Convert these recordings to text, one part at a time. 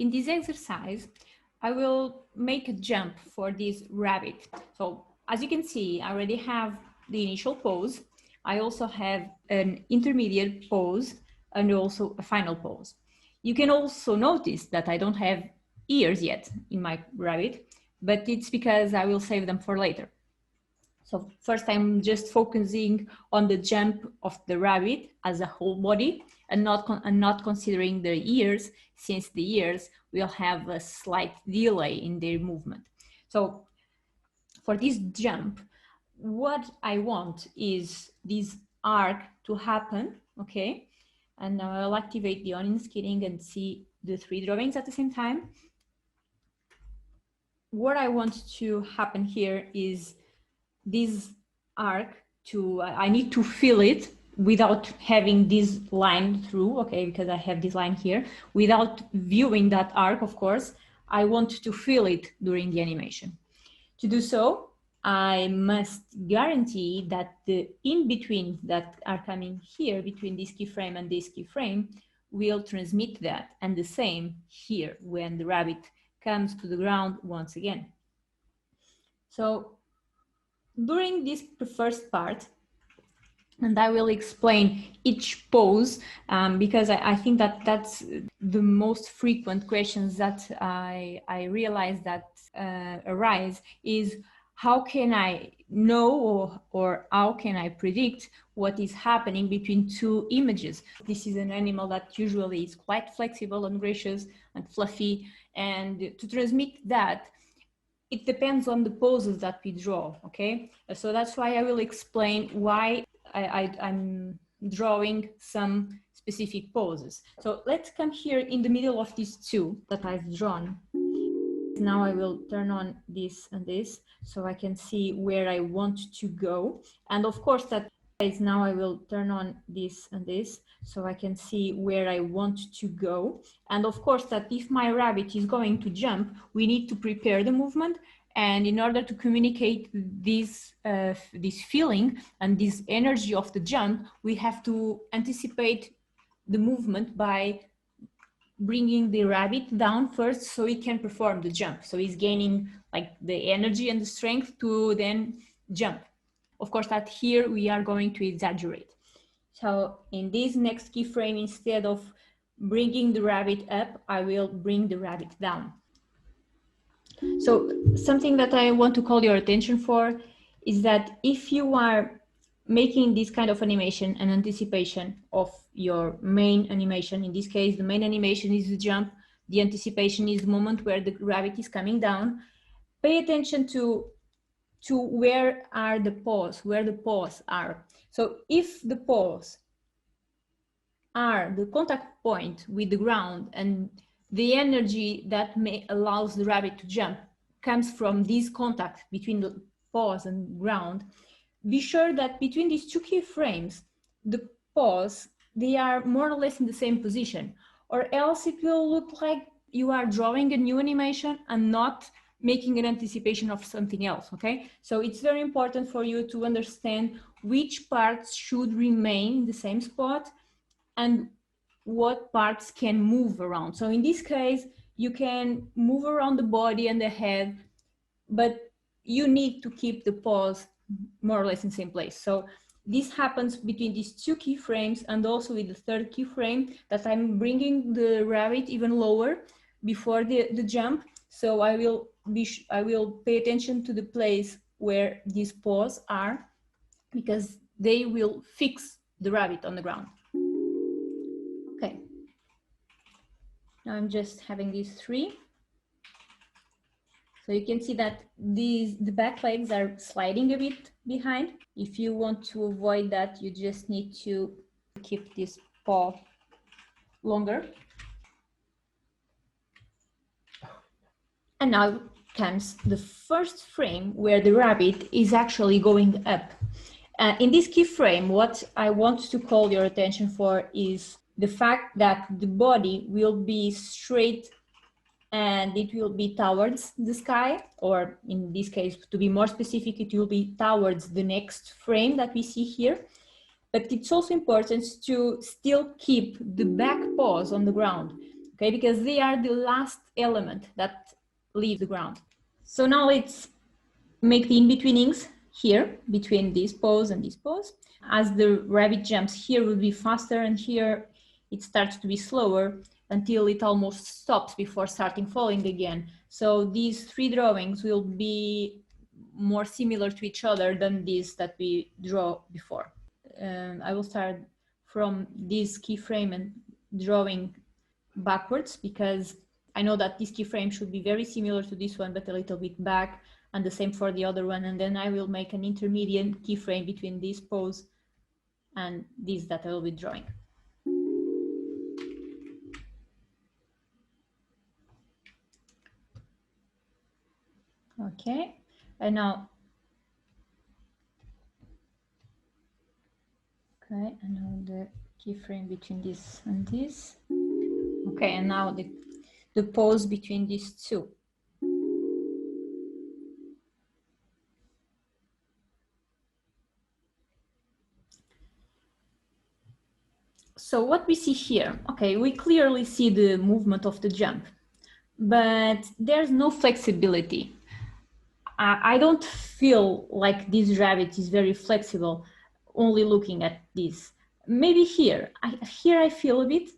In this exercise, I will make a jump for this rabbit. So as you can see, I already have the initial pose. I also have an intermediate pose and also a final pose. You can also notice that I don't have ears yet in my rabbit, but it's because I will save them for later. So first I'm just focusing on the jump of the rabbit as a whole body and not considering the ears, since the ears will have a slight delay in their movement. So for this jump, what I want is this arc to happen, okay? And now I'll activate the onion skinning and see the 3 drawings at the same time. What I want to happen here is this arc I need to feel it without having this line through, okay, because I have this line here. Without viewing that arc, of course, I want to feel it during the animation. To do so, I must guarantee that the in-between that are coming here between this keyframe and this keyframe will transmit that, and the same here when the rabbit comes to the ground once again. So during this first part, and I will explain each pose because I think that that's the most frequent questions that I realize that arise is how can I know or how can I predict what is happening between 2 images? This is an animal that usually is quite flexible and gracious and fluffy, and to transmit that, it depends on the poses that we draw, okay? So that's why I will explain why I'm drawing some specific poses. So let's come here in the middle of these 2 that I've drawn. Now I will turn on this and this so I can see where I want to go. And of course that is now I will turn on this and this so I can see where I want to go. And of course that if my rabbit is going to jump, we need to prepare the movement. And in order to communicate this feeling and this energy of the jump, we have to anticipate the movement by bringing the rabbit down first so he can perform the jump. So he's gaining like the energy and the strength to then jump. Of course that here we are going to exaggerate. So in this next keyframe, instead of bringing the rabbit up, I will bring the rabbit down. So something that I want to call your attention for is that if you are making this kind of animation, an anticipation of your main animation, in this case, the main animation is the jump, the anticipation is the moment where the rabbit is coming down, pay attention to where are the paws, where the paws are. So if the paws are the contact point with the ground and the energy that allows the rabbit to jump comes from this contact between the paws and ground, be sure that between these 2 keyframes, the paws, they are more or less in the same position, or else it will look like you are drawing a new animation and not making an anticipation of something else, okay? So it's very important for you to understand which parts should remain in the same spot and what parts can move around. So in this case, you can move around the body and the head, but you need to keep the paws more or less in the same place. So this happens between these 2 keyframes and also with the 3rd keyframe that I'm bringing the rabbit even lower before the jump. So I will pay attention to the place where these paws are because they will fix the rabbit on the ground. Okay. Now I'm just having these 3. So you can see that the back legs are sliding a bit behind. If you want to avoid that, you just need to keep this paw longer. And now comes the first frame where the rabbit is actually going up. In this keyframe, what I want to call your attention for is the fact that the body will be straight and it will be towards the sky, or in this case, to be more specific, it will be towards the next frame that we see here. But it's also important to still keep the back paws on the ground, okay, because they are the last element that leaves the ground. So now let's make the in-betweenings here between this pose and this pose. As the rabbit jumps, here will be faster, and here it starts to be slower until it almost stops before starting falling again. So these three drawings will be more similar to each other than these that we draw before. I will start from this keyframe and drawing backwards, because I know that this keyframe should be very similar to this one, but a little bit back, and the same for the other one. And then I will make an intermediate keyframe between this pose and this that I will be drawing. Okay, and now, okay, and now the keyframe between this and this. Okay, and now the pose between these two. So what we see here, okay, we clearly see the movement of the jump, but there's no flexibility. I don't feel like this rabbit is very flexible only looking at this. Maybe here I feel a bit,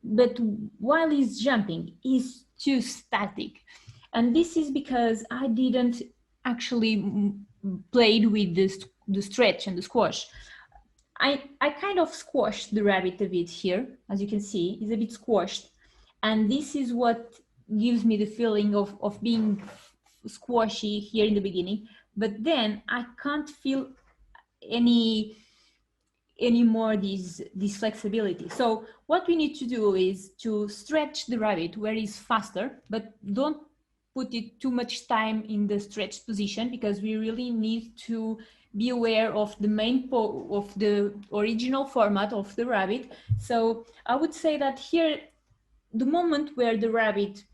but while he's jumping, he's too static. And this is because I didn't actually played with the stretch and the squash. I kind of squashed the rabbit a bit here, as you can see, he's a bit squashed. And this is what gives me the feeling of being squashy here in the beginning, but then I can't feel any more this flexibility. So what we need to do is to stretch the rabbit where it's faster, but don't put it too much time in the stretched position, because we really need to be aware of the main of the original format of the rabbit. So I would say that here, the moment where the rabbit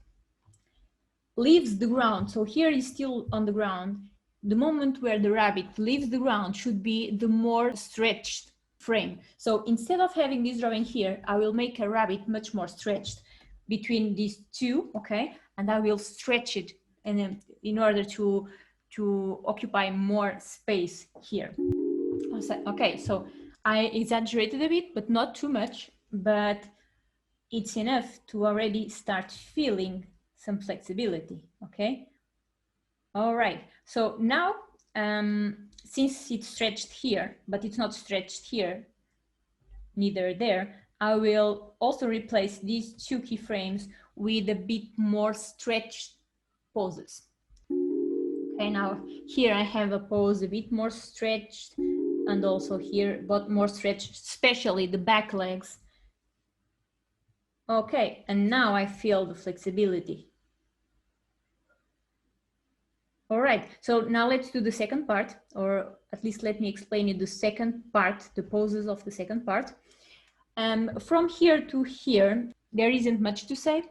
leaves the ground, so here is still on the ground, the moment where the rabbit leaves the ground should be the more stretched frame. So instead of having this drawing here, I will make a rabbit much more stretched between these two, okay? And I will stretch it in order to occupy more space here. Okay, so I exaggerated a bit, but not too much, but it's enough to already start feeling some flexibility, okay? All right, so now, since it's stretched here, but it's not stretched here, neither there, I will also replace these two keyframes with a bit more stretched poses. Okay, now here I have a pose a bit more stretched, and also here, but more stretched, especially the back legs. Okay, and now I feel the flexibility. All right, so now let's do the second part, or at least let me explain you the second part, the poses of the second part. From here to here, there isn't much to say,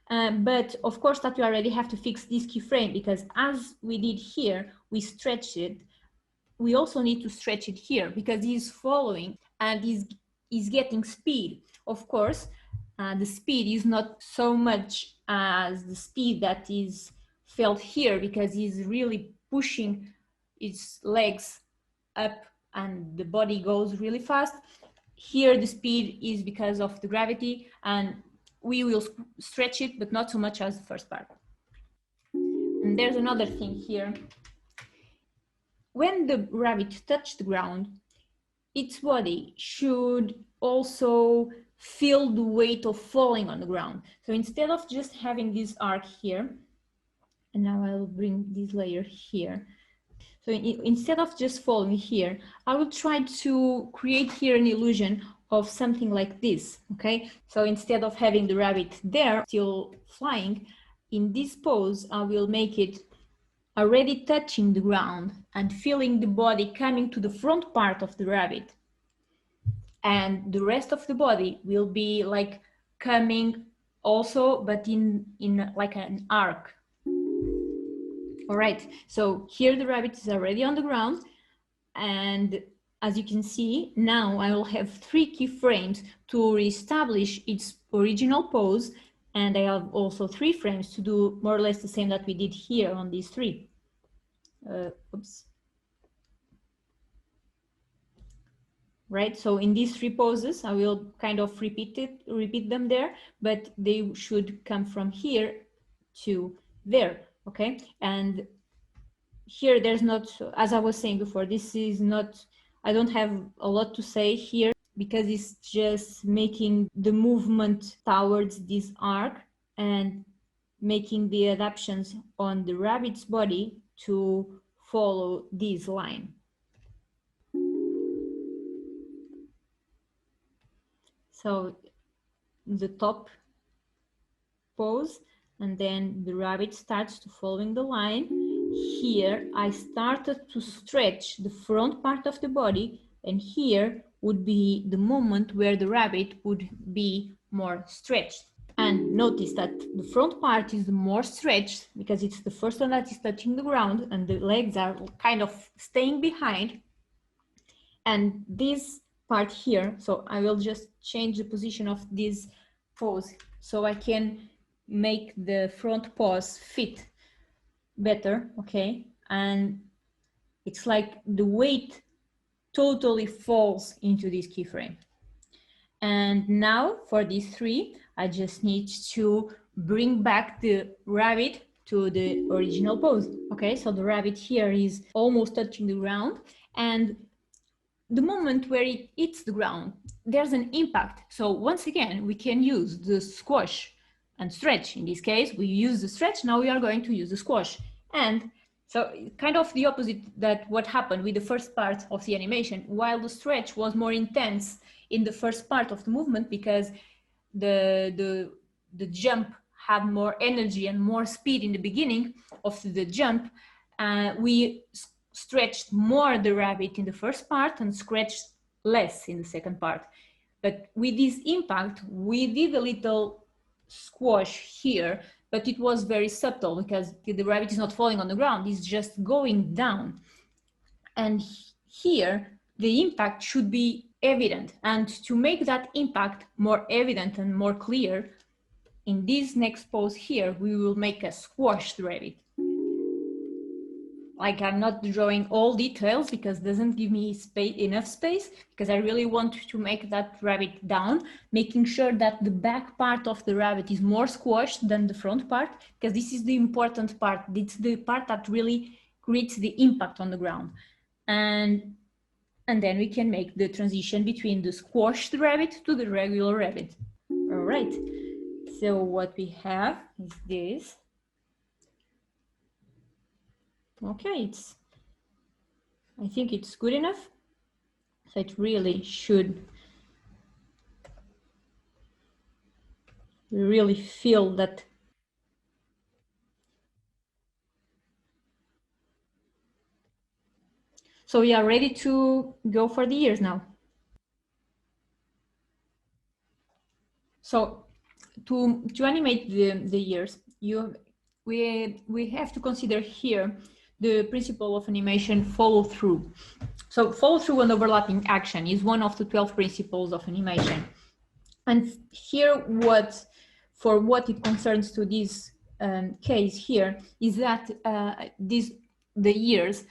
but of course that we already have to fix this keyframe, because as we did here, we stretched it. We also need to stretch it here, because he's following and he's getting speed. Of course, the speed is not so much as the speed that is felt here, because he's really pushing his legs up and the body goes really fast. Here the speed is because of the gravity, and we will stretch it, but not so much as the first part. And there's another thing here. When the rabbit touched the ground, its body should also feel the weight of falling on the ground. So instead of just having this arc here, and now I'll bring this layer here. So instead of just falling here, I will try to create here an illusion of something like this, okay? So instead of having the rabbit there, still flying, in this pose, I will make it already touching the ground and feeling the body coming to the front part of the rabbit. And the rest of the body will be like coming also, but in like an arc. All right, so here the rabbit is already on the ground, and as you can see, now I will have 3 keyframes to reestablish its original pose, and I have also 3 frames to do more or less the same that we did here on these 3. Oops. Right, so in these 3 poses, I will kind of repeat them there, but they should come from here to there, okay? And here there's not, as I was saying before, this is not, I don't have a lot to say here because it's just making the movement towards this arc and making the adaptations on the rabbit's body to follow this line. So the top pose, and then the rabbit starts to following the line. Here I started to stretch the front part of the body, and here would be the moment where the rabbit would be more stretched. And notice that the front part is more stretched because it's the first one that is touching the ground, and the legs are kind of staying behind. And this part here, so I will just change the position of this pose so I can make the front paws fit better, okay? And it's like the weight totally falls into this keyframe. And now for these 3, I just need to bring back the rabbit to the original pose, okay? So the rabbit here is almost touching the ground, and the moment where it hits the ground, there's an impact. So once again, we can use the squash and stretch. In this case, we use the stretch. Now we are going to use the squash. And so kind of the opposite that what happened with the first part of the animation, while the stretch was more intense in the first part of the movement because the jump had more energy and more speed in the beginning of the jump, we stretched more the rabbit in the first part and scratched less in the second part. But with this impact, we did a little squash here, but it was very subtle because the rabbit is not falling on the ground, it's just going down. And here, the impact should be evident. And to make that impact more evident and more clear, in this next pose here, we will make a squashed rabbit. Like, I'm not drawing all details because it doesn't give me enough space, because I really want to make that rabbit down, making sure that the back part of the rabbit is more squashed than the front part, because this is the important part. It's the part that really creates the impact on the ground. And then we can make the transition between the squashed rabbit to the regular rabbit. All right, so what we have is this. Okay, I think it's good enough. So it really should really feel that. So we are ready to go for the ears now. So to animate the ears, we have to consider here the principle of animation follow through. So follow through and overlapping action is one of the 12 principles of animation. And here, for what it concerns to this case here, is that the ears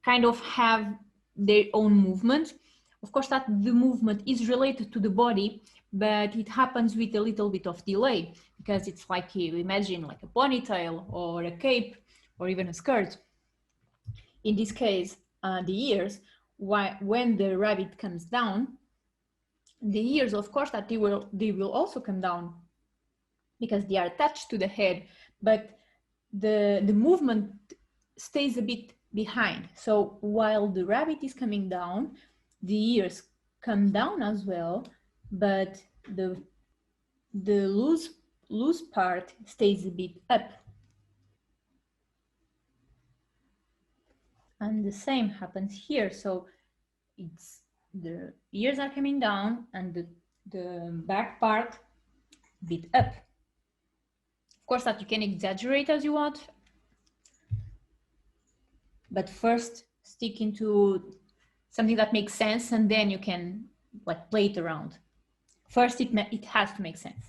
kind of have their own movement. Of course, that the movement is related to the body, but it happens with a little bit of delay, because it's like, you imagine like a ponytail or a cape or even a skirt. In this case, the ears, when the rabbit comes down, the ears, of course, that they will also come down because they are attached to the head, but the movement stays a bit behind. So while the rabbit is coming down, the ears come down as well, but the loose part stays a bit up. And the same happens here. So it's the ears are coming down and the back part a bit up. Of course, that you can exaggerate as you want, but first stick into something that makes sense, and then you can like play it around. First, it has to make sense.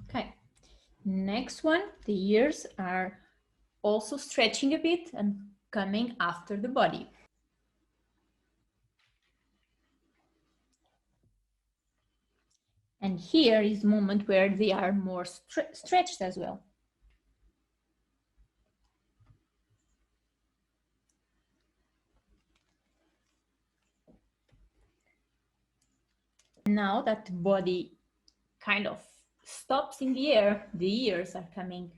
Okay, next one, the ears are also stretching a bit and coming after the body. And here is the moment where they are more stretched as well. Now that the body kind of stops in the air, the ears are coming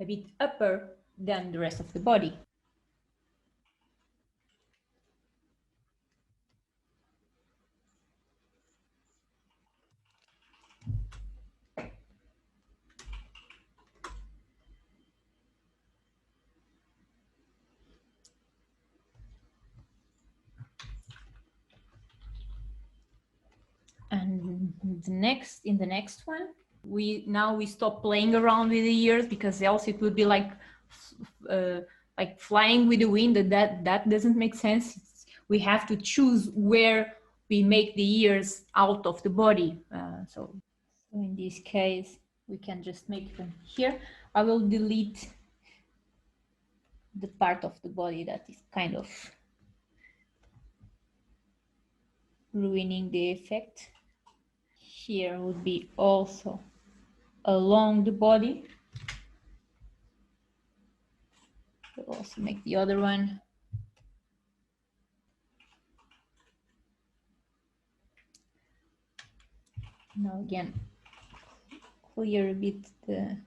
a bit upper than the rest of the body. And in the next one, we stop playing around with the ears, because else it would be like flying with the wind. That doesn't make sense. We have to choose where we make the ears out of the body. So in this case, we can just make them here. I will delete the part of the body that is kind of ruining the effect. Here would be also along the body. We'll also make the other one. Now again, clear a bit the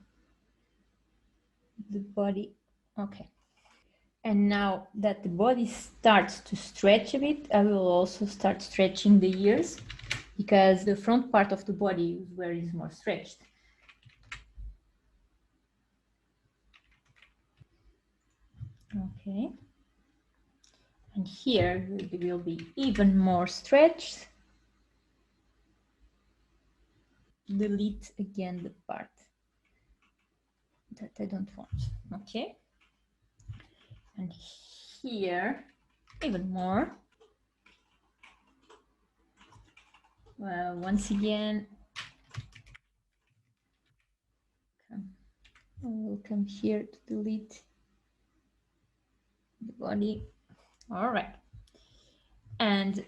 body. Okay. And now that the body starts to stretch a bit, I will also start stretching the ears, because the front part of the body is where it's more stretched. Okay. And here it will be even more stretched. Delete again the part that I don't want. Okay. And here, even more. Once again, I will come here to delete the body. All right. And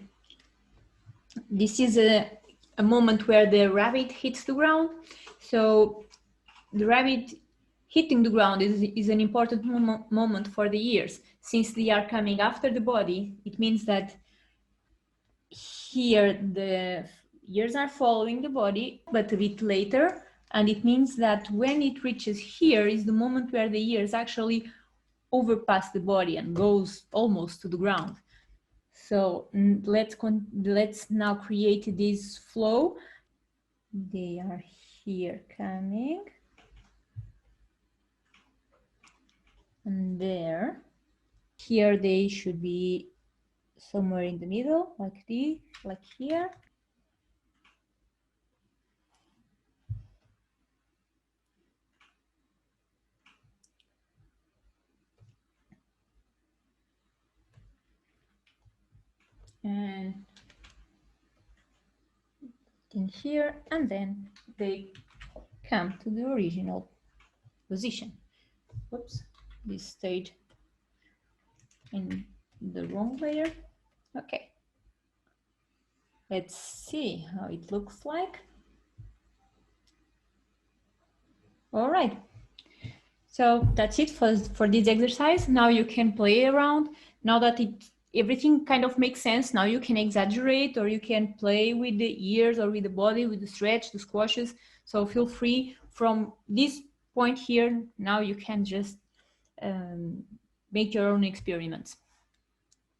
this is a moment where the rabbit hits the ground. So the rabbit hitting the ground is an important moment for the ears. Since they are coming after the body, it means that here the ears are following the body, but a bit later. And it means that when it reaches here is the moment where the ears actually overpass the body and goes almost to the ground. So let's now create this flow. They are here coming. And there. Here they should be somewhere in the middle, like this, like here. And in here, and then they come to the original position. Whoops, this stayed in the wrong layer. Okay, let's see how it looks like. All right, so that's it for this exercise. Now you can play around. Now that everything kind of makes sense, now you can exaggerate, or you can play with the ears or with the body, with the stretch, the squashes. So feel free from this point here. Now you can just make your own experiments.